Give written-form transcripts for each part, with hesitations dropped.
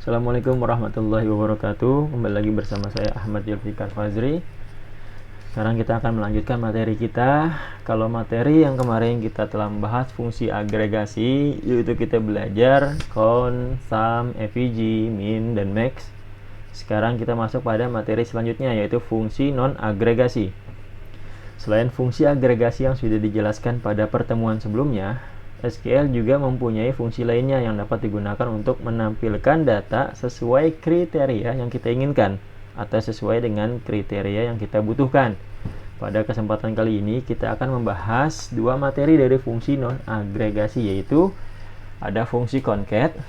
Assalamualaikum warahmatullahi wabarakatuh. Kembali lagi bersama saya Ahmad Zulfikar Fazri. Sekarang kita akan melanjutkan materi kita. Kalau materi yang kemarin kita telah membahas fungsi agregasi, yaitu kita belajar count, sum, AVG, min, dan max. Sekarang kita masuk pada materi selanjutnya, yaitu fungsi non-agregasi. Selain fungsi agregasi yang sudah dijelaskan pada pertemuan sebelumnya, SQL juga mempunyai fungsi lainnya yang dapat digunakan untuk menampilkan data sesuai kriteria yang kita inginkan atau sesuai dengan kriteria yang kita butuhkan. Pada kesempatan kali ini kita akan membahas dua materi dari fungsi non-agregasi, yaitu ada fungsi concat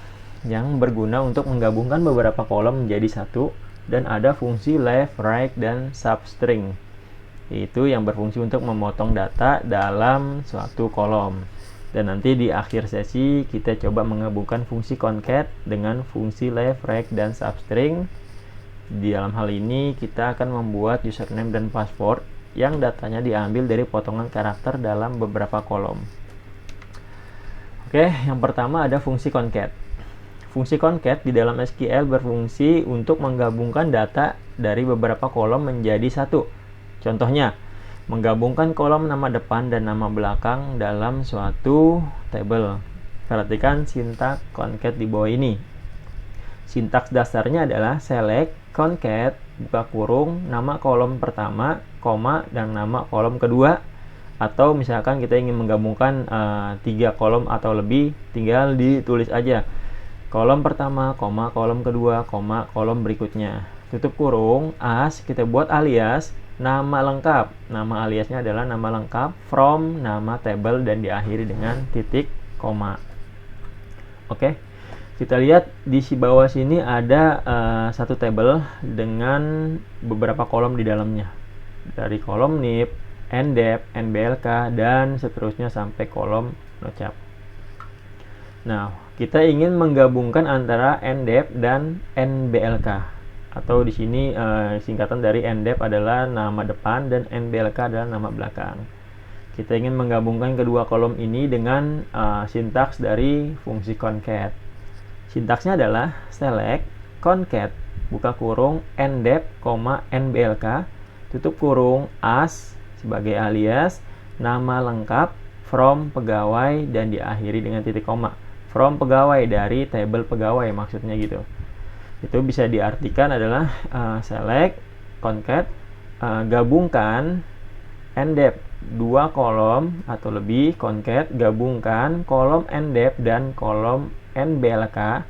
yang berguna untuk menggabungkan beberapa kolom menjadi satu, dan ada fungsi left, right, dan substring, yaitu yang berfungsi untuk memotong data dalam suatu kolom. Dan nanti di akhir sesi kita coba menggabungkan fungsi concat dengan fungsi left, right, dan substring. Di dalam hal ini kita akan membuat username dan password yang datanya diambil dari potongan karakter dalam beberapa kolom. Oke, yang pertama ada fungsi concat. Fungsi concat di dalam SQL berfungsi untuk menggabungkan data dari beberapa kolom menjadi satu. Contohnya, menggabungkan kolom nama depan dan nama belakang dalam suatu tabel. Perhatikan sintaks concat di bawah ini. Sintaks dasarnya adalah select concat buka kurung nama kolom pertama, koma, dan nama kolom kedua. Atau misalkan kita ingin menggabungkan 3 kolom atau lebih, tinggal ditulis aja kolom pertama, koma, kolom kedua, koma, kolom berikutnya. Tutup kurung, as, kita buat alias nama lengkap. Nama aliasnya adalah nama lengkap from nama table dan diakhiri dengan titik koma. Oke, kita lihat di bawah sini ada satu table dengan beberapa kolom di dalamnya, dari kolom NIP, NDEP, NBLK, dan seterusnya sampai kolom nocap. Nah, kita ingin menggabungkan antara NDEP dan NBLK, atau di sini singkatan dari NDEP adalah nama depan dan NBLK adalah nama belakang. Kita ingin menggabungkan kedua kolom ini dengan sintaks dari fungsi concat. Sintaksnya adalah select concat buka kurung NDEP, NBLK, tutup kurung as sebagai alias nama lengkap from pegawai dan diakhiri dengan titik koma. From pegawai, dari tabel pegawai maksudnya gitu. Itu bisa diartikan adalah select concat gabungkan NDEP 2 kolom atau lebih, concat gabungkan kolom NDEP dan kolom NBLK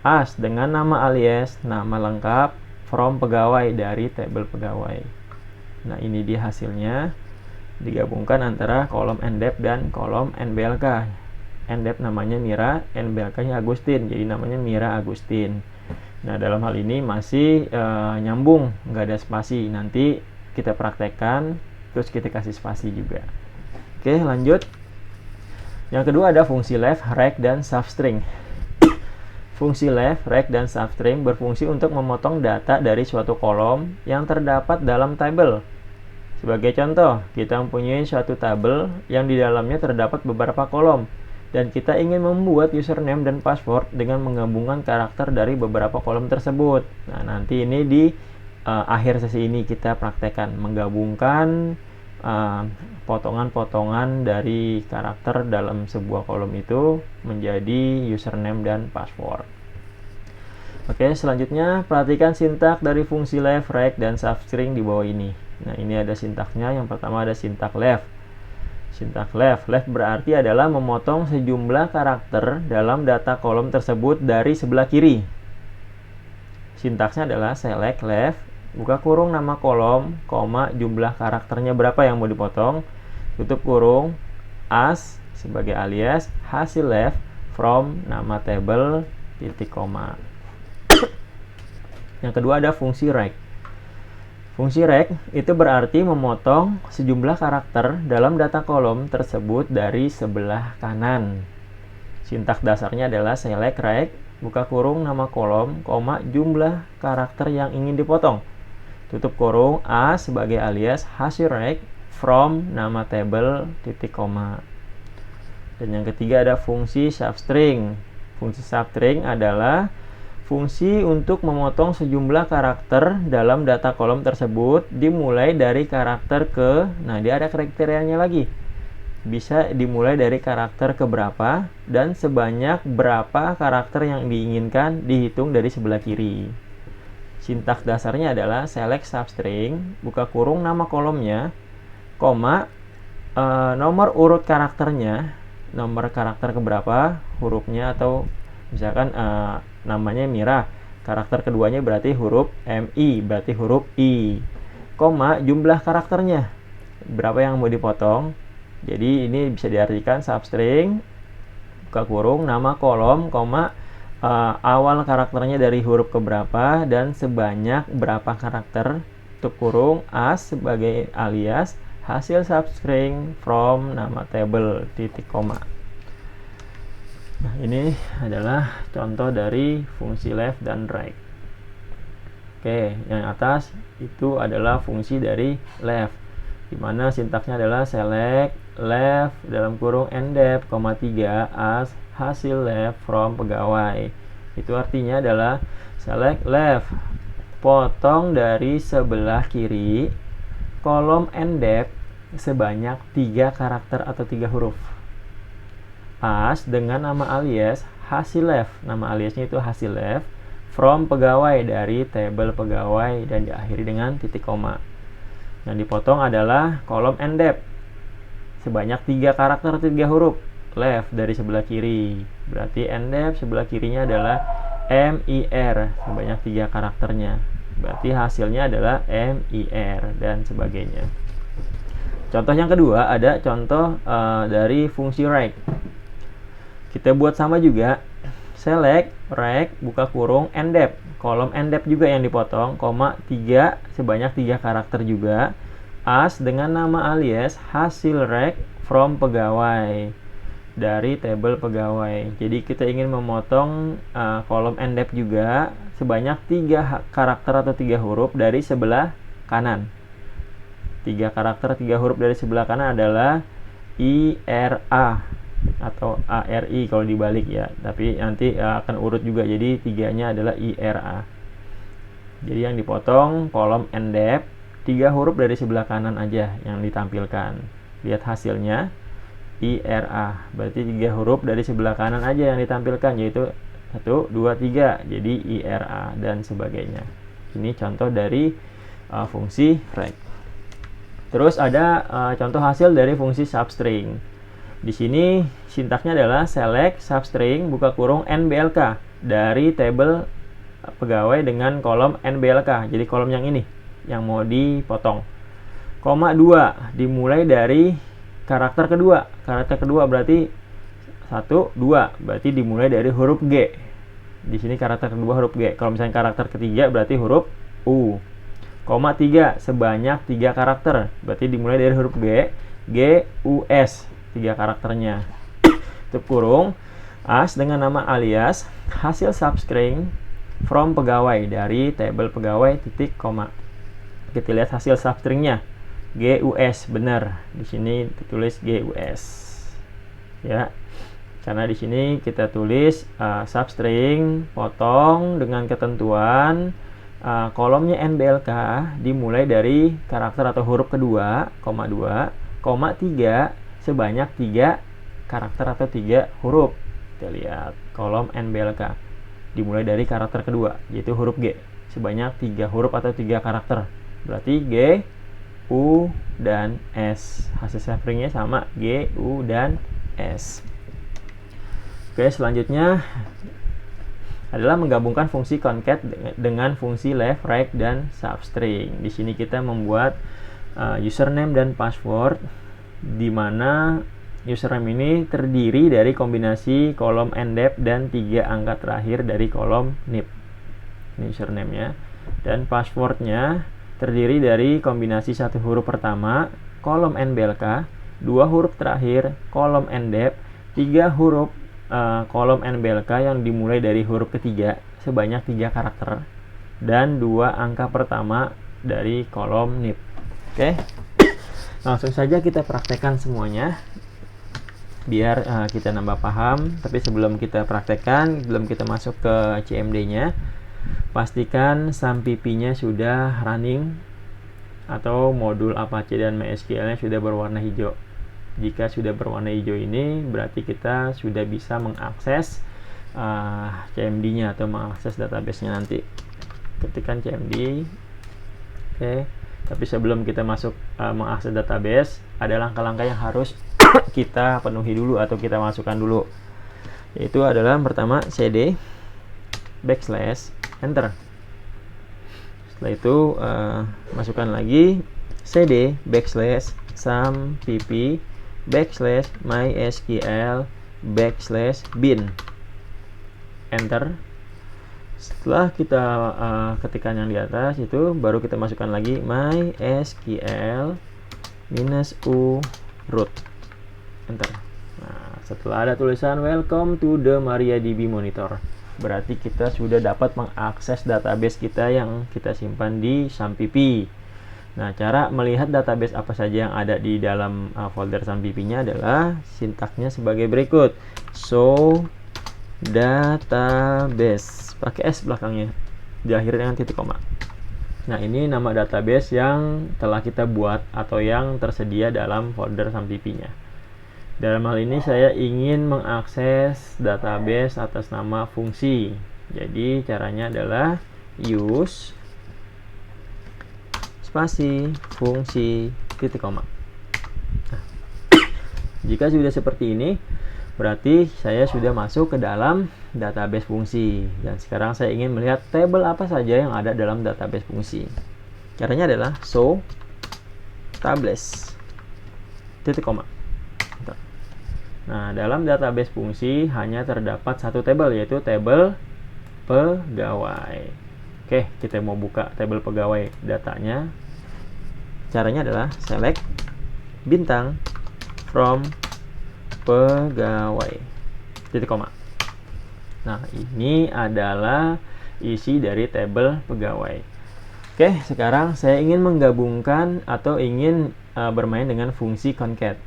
as dengan nama alias nama lengkap from pegawai dari tabel pegawai. Nah, ini dia hasilnya, digabungkan antara kolom NDEP dan kolom NBLK. NDEP namanya Mira, NBLK-nya Agustin, jadi namanya Mira Agustin. Nah, dalam hal ini masih nyambung, nggak ada spasi. Nanti kita praktekkan, terus kita kasih spasi juga. Oke, lanjut. Yang kedua ada fungsi left, right, dan substring. Fungsi left, right, dan substring berfungsi untuk memotong data dari suatu kolom yang terdapat dalam tabel. Sebagai contoh, kita mempunyai suatu tabel yang di dalamnya terdapat beberapa kolom, dan kita ingin membuat username dan password dengan menggabungkan karakter dari beberapa kolom tersebut. Nah, nanti ini di akhir sesi ini kita praktekkan menggabungkan potongan-potongan dari karakter dalam sebuah kolom itu menjadi username dan password. Oke, selanjutnya perhatikan sintaks dari fungsi left, right, dan substring di bawah ini. Nah, ini ada sintaksnya. Yang pertama ada sintaks left. Sintaks left berarti adalah memotong sejumlah karakter dalam data kolom tersebut dari sebelah kiri. Sintaksnya adalah select left, buka kurung nama kolom, koma, jumlah karakternya berapa yang mau dipotong, tutup kurung, as sebagai alias, hasil left from nama table, titik koma. Yang kedua ada fungsi right. Fungsi right itu berarti memotong sejumlah karakter dalam data kolom tersebut dari sebelah kanan. Sintaks dasarnya adalah select right, buka kurung nama kolom, koma, jumlah karakter yang ingin dipotong. Tutup kurung, as sebagai alias, hasil right from nama table, titik koma. Dan yang ketiga ada fungsi substring. Fungsi substring adalah Fungsi untuk memotong sejumlah karakter dalam data kolom tersebut dimulai dari karakter ke, nah dia ada kriterianya lagi. Bisa dimulai dari karakter ke berapa dan sebanyak berapa karakter yang diinginkan dihitung dari sebelah kiri. Sintaks dasarnya adalah select substring, buka kurung nama kolomnya, koma, nomor urut karakternya, nomor karakter keberapa, hurufnya atau misalkan namanya Mira, karakter keduanya berarti huruf MI, berarti huruf I, koma, jumlah karakternya, berapa yang mau dipotong. Jadi ini bisa diartikan substring, buka kurung, nama kolom, koma, awal karakternya dari huruf keberapa dan sebanyak berapa karakter, tutup kurung, as sebagai alias, hasil substring from nama table, titik koma. Nah, ini adalah contoh dari fungsi left dan right. Oke, yang atas itu adalah fungsi dari left, dimana sintaksnya adalah select left dalam kurung ndep, 3 as hasil left from pegawai. Itu artinya adalah select left, potong dari sebelah kiri kolom ndep sebanyak 3 karakter atau 3 huruf. As dengan nama alias hasil left, nama aliasnya itu hasil left, from pegawai dari table pegawai dan diakhiri dengan titik koma. Yang dipotong adalah kolom ndep sebanyak 3 karakter atau 3 huruf, left dari sebelah kiri, berarti ndep sebelah kirinya adalah MIR sebanyak 3 karakternya, berarti hasilnya adalah MIR dan sebagainya. Contoh yang kedua ada contoh dari fungsi right. Kita buat sama juga, select rect buka kurung ndep, kolom ndep juga yang dipotong, koma 3 sebanyak 3 karakter juga, as dengan nama alias hasil rect from pegawai dari table pegawai. Jadi kita ingin memotong kolom ndep juga sebanyak 3 karakter atau 3 huruf dari sebelah kanan. 3 karakter 3 huruf dari sebelah kanan adalah IRA atau ARI kalau dibalik ya, tapi nanti akan urut juga, jadi 3-nya adalah IRA. Jadi yang dipotong kolom ndep 3 huruf dari sebelah kanan aja yang ditampilkan. Lihat hasilnya IRA, berarti 3 huruf dari sebelah kanan aja yang ditampilkan, yaitu 1, 2, 3, jadi IRA dan sebagainya. Ini contoh dari fungsi rect. Terus ada contoh hasil dari fungsi substring. Di sini sintaksnya adalah select substring buka kurung NBLK dari table pegawai dengan kolom NBLK. Jadi kolom yang ini yang mau dipotong. Koma 2 dimulai dari karakter kedua. Karakter kedua berarti 1, 2, berarti dimulai dari huruf G. Di sini karakter kedua huruf G. Kalau misalnya karakter ketiga berarti huruf U. Koma 3 sebanyak 3 karakter, berarti dimulai dari huruf G, G, U, S. 3 karakternya, tutup kurung, as dengan nama alias hasil substring from pegawai dari table pegawai, titik koma. Kita lihat hasil substringnya GUS, benar di sini ditulis GUS ya, karena di sini kita tulis substring potong dengan ketentuan kolomnya NBLK dimulai dari karakter atau huruf kedua, koma 2, koma 3 sebanyak 3 karakter atau 3 huruf. Kita lihat kolom NBLK dimulai dari karakter kedua, yaitu huruf G, sebanyak 3 huruf atau 3 karakter, berarti G, U, dan S. Hasil substringnya sama G, U, dan S. Oke, selanjutnya adalah menggabungkan fungsi concat dengan fungsi left, right, dan substring. Di sini kita membuat username dan password, di mana username ini terdiri dari kombinasi kolom ndep dan 3 angka terakhir dari kolom nip. Ini username-nya. Dan passwordnya terdiri dari kombinasi 1 huruf pertama, kolom NBLK, 2 huruf terakhir, kolom ndep, 3 huruf kolom NBLK yang dimulai dari huruf ketiga sebanyak 3 karakter, dan 2 angka pertama dari kolom nip. Oke. Langsung saja kita praktekkan semuanya. biar kita nambah paham. Tapi sebelum kita praktekkan, sebelum kita masuk ke CMD-nya, pastikan SAMPP-nya sudah running atau modul Apache dan MySQL-nya sudah berwarna hijau. Jika sudah berwarna hijau ini berarti kita sudah bisa mengakses CMD-nya atau mengakses database-nya nanti. Ketikkan CMD. Oke. Tapi sebelum kita masuk mengakses database, ada langkah-langkah yang harus kita penuhi dulu atau kita masukkan dulu. Yaitu adalah pertama cd / enter. Setelah itu masukkan lagi cd / SAMPP / MySQL / bin. Enter. Setelah kita ketikkan yang di atas itu, baru kita masukkan lagi MySQL -u root. Enter. Nah, setelah ada tulisan welcome to the MariaDB monitor, berarti kita sudah dapat mengakses database kita yang kita simpan di SAMPP. Nah, cara melihat database apa saja yang ada di dalam folder SAMPP-nya adalah sintaksnya sebagai berikut. Show database, pakai S belakangnya, diakhiri dengan titik koma. Nah, ini nama database yang telah kita buat atau yang tersedia dalam folder SAMPP-nya. Dalam hal ini saya ingin mengakses database atas nama fungsi. Jadi caranya adalah use spasi fungsi titik koma. Nah, jika sudah seperti ini, berarti saya sudah masuk ke dalam database fungsi. Dan sekarang saya ingin melihat tabel apa saja yang ada dalam database fungsi. Caranya adalah show tables titik koma. Nah, dalam database fungsi hanya terdapat satu tabel, yaitu tabel pegawai. Oke, kita mau buka tabel pegawai datanya. Caranya adalah select bintang from pegawai titik koma. Nah, ini adalah isi dari tabel pegawai. Oke, sekarang saya ingin menggabungkan atau ingin bermain dengan fungsi concat.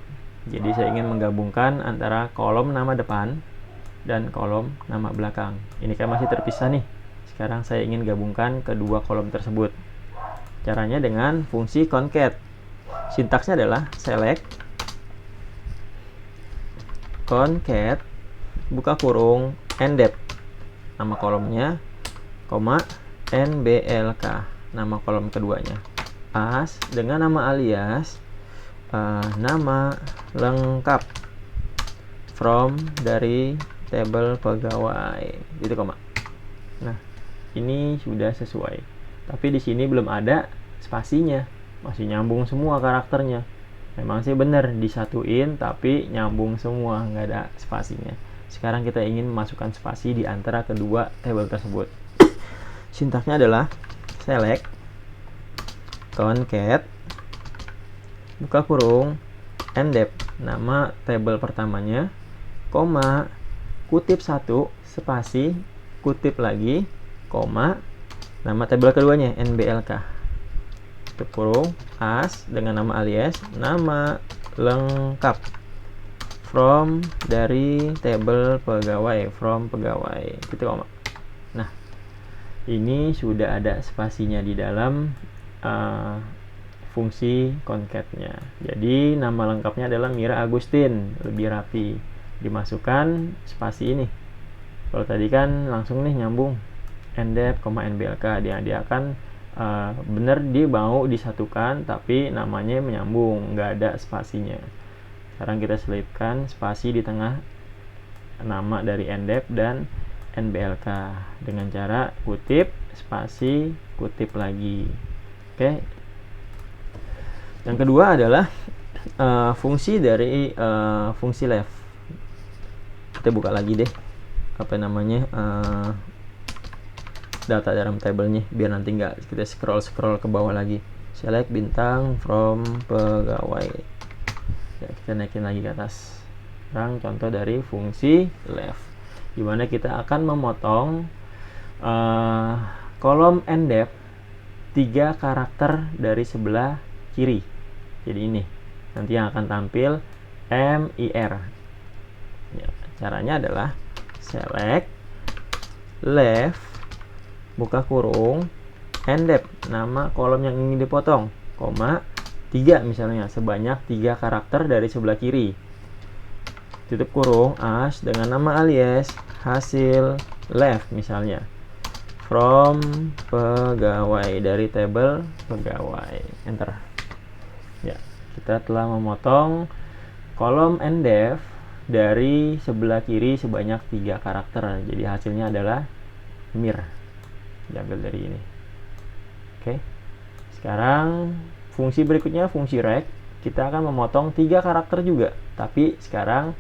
Jadi saya ingin menggabungkan antara kolom nama depan dan kolom nama belakang. Ini kan masih terpisah nih. Sekarang saya ingin gabungkan kedua kolom tersebut. Caranya dengan fungsi concat. Sintaksnya adalah select concat buka kurung ndep nama kolomnya, koma nblk nama kolom keduanya, as dengan nama alias nama lengkap from dari tabel pegawai gitu, koma. Nah, ini sudah sesuai. Tapi di sini belum ada spasinya, masih nyambung semua karakternya. Memang sih benar disatuin, tapi nyambung semua, nggak ada spasinya. Sekarang kita ingin memasukkan spasi di antara kedua tabel tersebut. Sintaksnya adalah select concat buka kurung ndep nama tabel pertamanya, koma kutip 1 spasi kutip lagi, koma nama tabel keduanya nblk tutup kurung, as dengan nama alias nama lengkap from dari tabel pegawai, from pegawai gitu, koma. Nah, ini sudah ada spasinya di dalam fungsi concatnya. Jadi nama lengkapnya adalah Mira Agustin, lebih rapi. Dimasukkan spasi ini. Kalau tadi kan langsung nih nyambung ndep, nblk, dia akan benar dia mau disatukan tapi namanya menyambung, nggak ada spasinya. Sekarang kita selipkan spasi di tengah nama dari ndep dan nblk dengan cara kutip spasi kutip lagi. Oke. Yang kedua adalah fungsi dari fungsi left. Kita buka lagi deh apa namanya data dalam tabelnya, biar nanti nggak kita scroll ke bawah lagi. Select bintang from pegawai ya, kita naikin lagi ke atas. Sekarang contoh dari fungsi left, dimana kita akan memotong kolom ndep 3 karakter dari sebelah kiri. Jadi ini nanti yang akan tampil MIR Ya, caranya adalah select left buka kurung endep nama kolom yang ingin dipotong, koma 3 misalnya, sebanyak 3 karakter dari sebelah kiri. Tutup kurung as dengan nama alias hasil left misalnya. From pegawai dari tabel pegawai. Enter. Ya, kita telah memotong kolom endef dari sebelah kiri sebanyak 3 karakter. Jadi hasilnya adalah mir. Diambil dari ini. Oke. Sekarang fungsi berikutnya fungsi rect. Kita akan memotong 3 karakter juga, tapi sekarang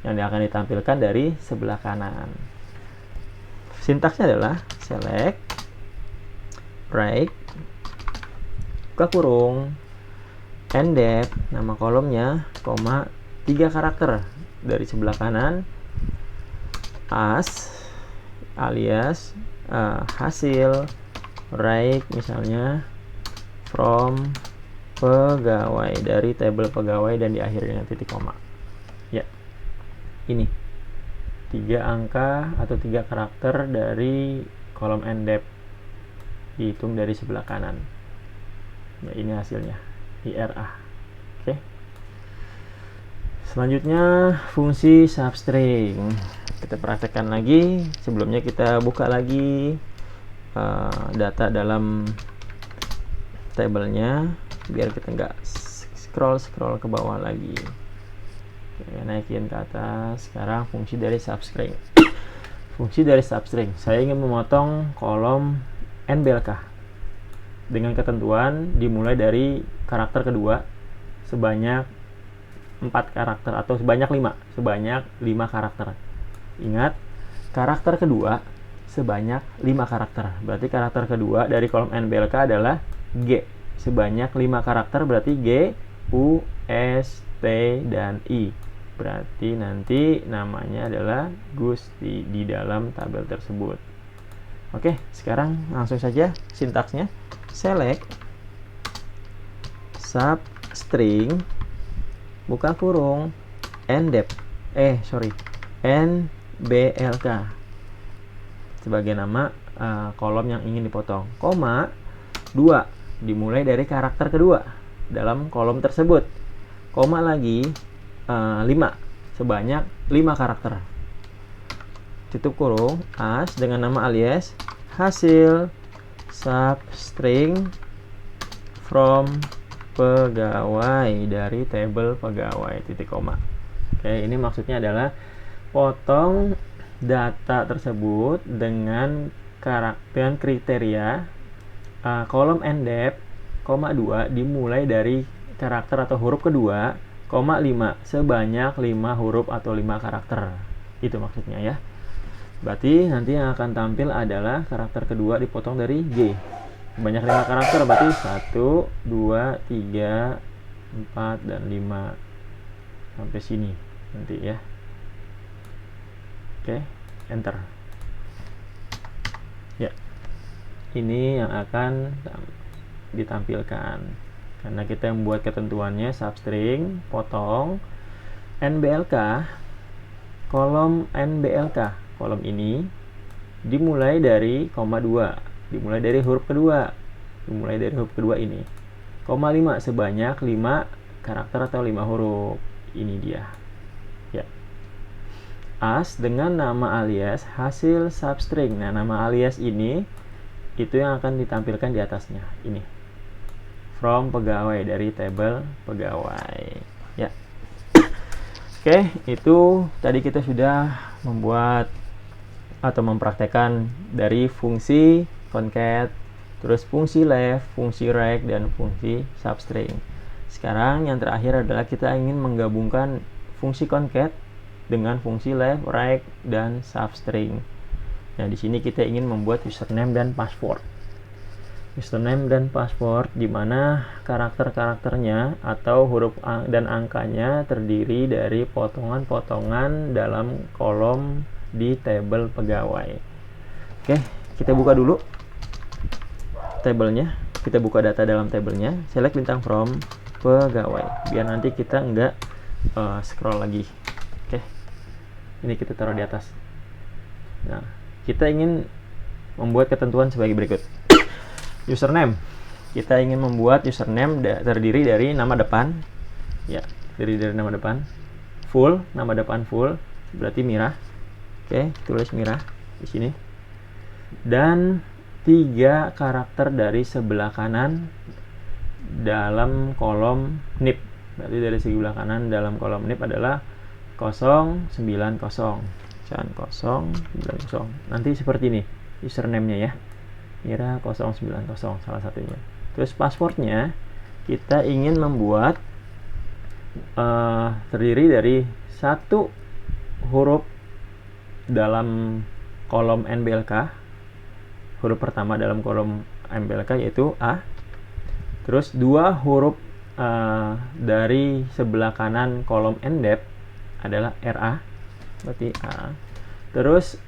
yang akan ditampilkan dari sebelah kanan. Sintaksnya adalah select right buka kurung endep nama kolomnya, koma 3 karakter dari sebelah kanan as alias hasil right misalnya from pegawai dari tabel pegawai dan diakhiri dengan titik koma. Ya, ini 3 angka atau 3 karakter dari kolom endep dihitung dari sebelah kanan. Ya, ini hasilnya IRA. Oke. Selanjutnya fungsi substring. Kita praktekkan lagi. Sebelumnya kita buka lagi data dalam tabelnya biar kita nggak scroll ke bawah lagi. Oke, naikin ke atas. Sekarang fungsi dari substring. Fungsi dari substring, saya ingin memotong kolom NBLK dengan ketentuan dimulai dari karakter kedua sebanyak 4 karakter atau sebanyak 5 karakter. Ingat, karakter kedua sebanyak 5 karakter. Berarti karakter kedua dari kolom NBLK adalah G. Sebanyak 5 karakter berarti G, U, S, T, dan I. Berarti nanti namanya adalah Gusti di dalam tabel tersebut. Oke, sekarang langsung saja sintaksnya. Select substring buka kurung NBLK sebagai nama kolom yang ingin dipotong, koma 2 dimulai dari karakter kedua dalam kolom tersebut, koma lagi 5 sebanyak 5 karakter. Tutup kurung as dengan nama alias hasil substring from pegawai dari tabel pegawai titik koma. Oke, ini maksudnya adalah potong data tersebut dengan kriteria kolom endep, koma 2 dimulai dari karakter atau huruf kedua, koma 5 sebanyak 5 huruf atau 5 karakter. Itu maksudnya ya. Berarti nanti yang akan tampil adalah karakter kedua dipotong dari G. Banyak 5 karakter berarti 1, 2, 3, 4 dan 5 sampai sini nanti ya. Oke, enter. Ya. Ini yang akan ditampilkan. Karena kita membuat ketentuannya substring, potong, NBLK, kolom NBLK, kolom ini dimulai dari koma 2, dimulai dari huruf kedua, ini, koma 5 sebanyak 5 karakter atau 5 huruf, ini dia. Ya. As dengan nama alias hasil substring. Nah, nama alias ini itu yang akan ditampilkan di atasnya, ini. From pegawai dari tabel pegawai. Ya. Oke, itu tadi kita sudah membuat atau mempraktekkan dari fungsi concat, terus fungsi left, fungsi right, dan fungsi substring. Sekarang yang terakhir adalah kita ingin menggabungkan fungsi concat dengan fungsi left, right, dan substring. Nah, di sini kita ingin membuat username dan password. Username dan password di mana karakter-karakternya atau huruf dan angkanya terdiri dari potongan-potongan dalam kolom di tabel pegawai. Oke, kita buka dulu tabelnya. Kita buka data dalam tabelnya. Select bintang from pegawai biar nanti kita enggak scroll lagi. Oke. Ini kita taruh di atas. Nah, kita ingin membuat ketentuan sebagai berikut. Username. Kita ingin membuat username terdiri dari nama depan. Ya, terdiri dari nama depan. Full, nama depan full, berarti Mira. Oke, tulis Mira di sini. Dan 3 karakter dari sebelah kanan dalam kolom NIP. Berarti dari sebelah kanan dalam kolom NIP adalah 090. 090. Nanti seperti ini username-nya ya. Mira 090 salah satunya. Terus passwordnya kita ingin membuat terdiri dari 1 huruf dalam kolom NBLK. Huruf pertama dalam kolom NBLK yaitu A. Terus 2 huruf dari sebelah kanan kolom NDEP adalah RA, berarti A. Terus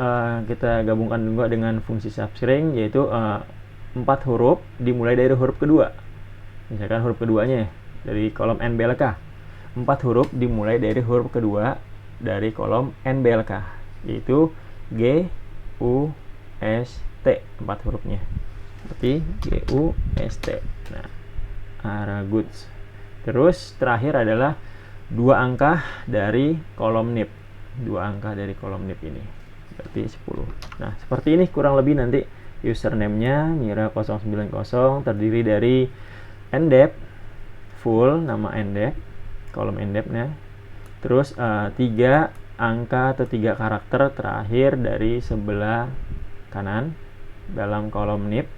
kita gabungkan juga dengan fungsi substring, yaitu 4 huruf dimulai dari huruf kedua. Misalkan huruf keduanya dari kolom NBLK, 4 huruf dimulai dari huruf kedua dari kolom NBLK, yaitu G, U, S, T, 4 hurufnya. Berarti G, U, S, T. Nah, Araguts. Terus terakhir adalah 2 angka dari kolom NIP. 2 angka dari kolom NIP ini. Berarti 10. Nah, seperti ini kurang lebih nanti username-nya Mira 090 terdiri dari NDEP full, nama NDEP, kolom NDEP-nya. Terus 3 angka atau 3 karakter terakhir dari sebelah kanan dalam kolom NIP.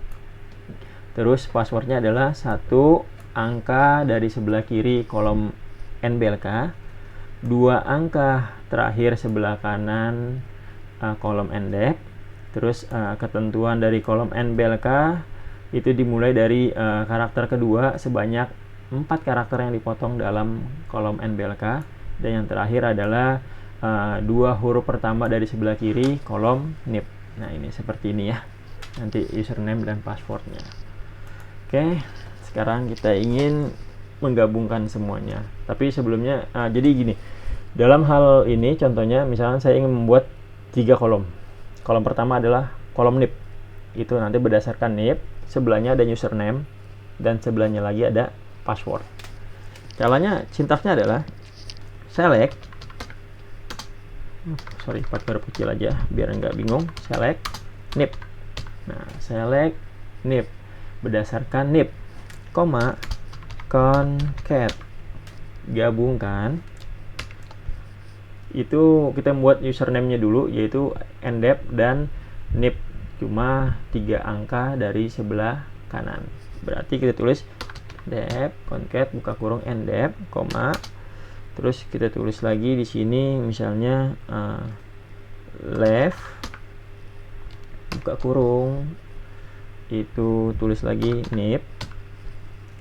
Terus passwordnya adalah 1 angka dari sebelah kiri kolom NBLK, 2 angka terakhir sebelah kanan kolom NDEP. Terus ketentuan dari kolom NBLK itu dimulai dari karakter kedua sebanyak 4 karakter yang dipotong dalam kolom NBLK, dan yang terakhir adalah 2 huruf pertama dari sebelah kiri kolom NIP. Nah, ini seperti ini ya nanti username dan passwordnya. Oke, sekarang kita ingin menggabungkan semuanya. Tapi sebelumnya, jadi gini, dalam hal ini contohnya misalnya saya ingin membuat 3 kolom. Kolom pertama adalah kolom NIP. Itu nanti berdasarkan NIP, sebelahnya ada username, dan sebelahnya lagi ada password. Caranya, sintaksnya adalah select, pakai huruf kecil aja biar nggak bingung. Select NIP. Nah, select NIP berdasarkan NIP, koma concat, gabungkan. Itu kita membuat username-nya dulu, yaitu NDEP dan NIP, cuma 3 angka dari sebelah kanan. Berarti kita tulis NDEP concat buka kurung NDEP, koma, terus kita tulis lagi di sini misalnya left buka kurung, itu tulis lagi NIP,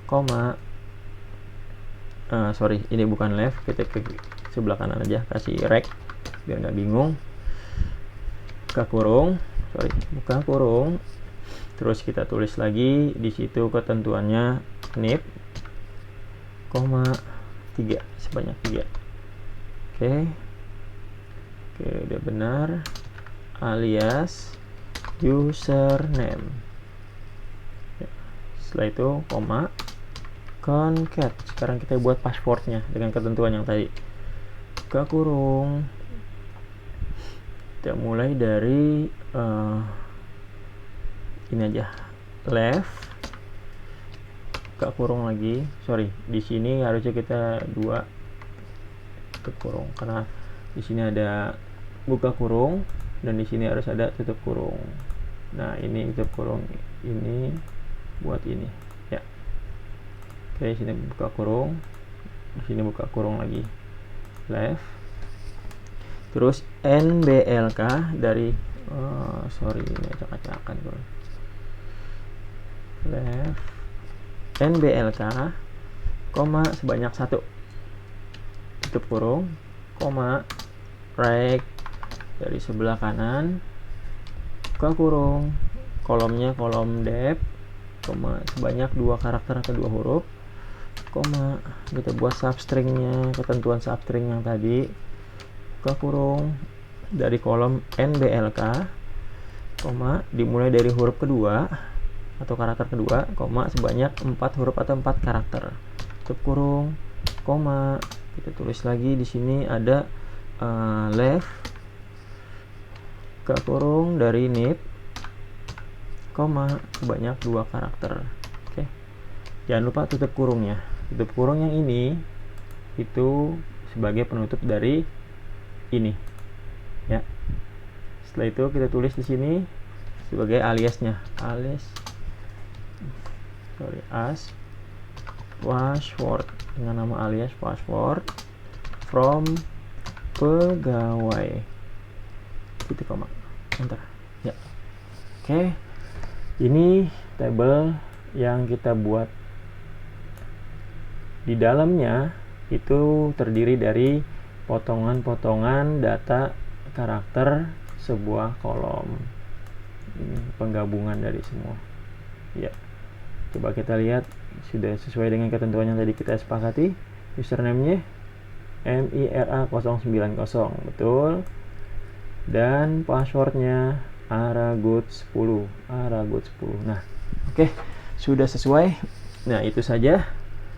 koma, ini bukan left, kita ke sebelah kanan aja, kasih rect biar nggak bingung. Buka kurung, terus kita tulis lagi di situ ketentuannya NIP, koma 3, sebanyak 3. Oke, udah benar, alias username. Setelah itu koma concat. Sekarang kita buat passwordnya dengan ketentuan yang tadi. Buka kurung, kita mulai dari ini aja, left buka kurung lagi. Di sini harusnya kita 2 tutup kurung, karena di sini ada buka kurung dan di sini harus ada tutup kurung. Nah, ini tutup kurung ini buat ini ya. Oke, sini buka kurung, di sini buka kurung lagi, left. Terus NBLK dari ini acak-acakan tuh. Left NBLK, koma sebanyak 1 tutup kurung, koma right dari sebelah kanan buka kurung, kolomnya kolom dep, koma sebanyak 2 karakter atau 2 huruf, koma kita buat substringnya, ketentuan substring yang tadi, buka kurung, dari kolom NBLK, koma, dimulai dari huruf kedua atau karakter kedua, koma, sebanyak 4 huruf atau 4 karakter. Tutup kurung, koma. Kita tulis lagi di sini ada left, ke kurung dari nib, koma, sebanyak 2 karakter. Oke. Jangan lupa tutup kurungnya. Tutup kurung yang ini itu sebagai penutup dari ini. Ya. Setelah itu kita tulis di sini sebagai aliasnya, as password, dengan nama alias password from pegawai, titik koma, enter. Ya. Oke, ini tabel yang kita buat. Di dalamnya itu terdiri dari potongan-potongan data karakter sebuah kolom. Ini penggabungan dari semua. Ya. Coba kita lihat sudah sesuai dengan ketentuan yang tadi kita sepakati. Username-nya MIRA090, betul. Dan passwordnya aragood10. Nah, oke, sudah sesuai. Nah, itu saja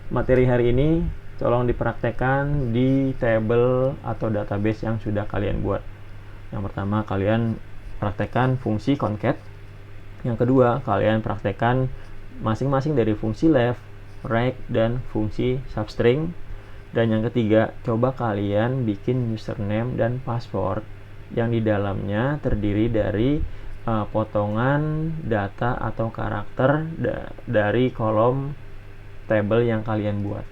materi hari ini. Tolong dipraktekkan di tabel atau database yang sudah kalian buat. Yang pertama, kalian praktekkan fungsi concat. Yang kedua, kalian praktekkan masing-masing dari fungsi left, right, dan fungsi substring. Dan yang ketiga, coba kalian bikin username dan password yang di dalamnya terdiri dari potongan data atau karakter dari kolom tabel yang kalian buat.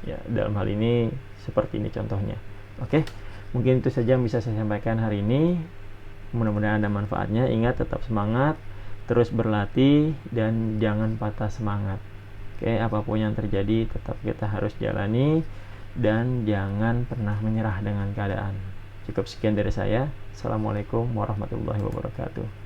Ya, dalam hal ini seperti ini contohnya. Oke, mungkin itu saja yang bisa saya sampaikan hari ini. Mudah-mudahan ada manfaatnya. Ingat, tetap semangat, terus berlatih, dan jangan patah semangat. Oke, apapun yang terjadi tetap kita harus jalani dan jangan pernah menyerah dengan keadaan. Cukup sekian dari saya. Assalamualaikum warahmatullahi wabarakatuh.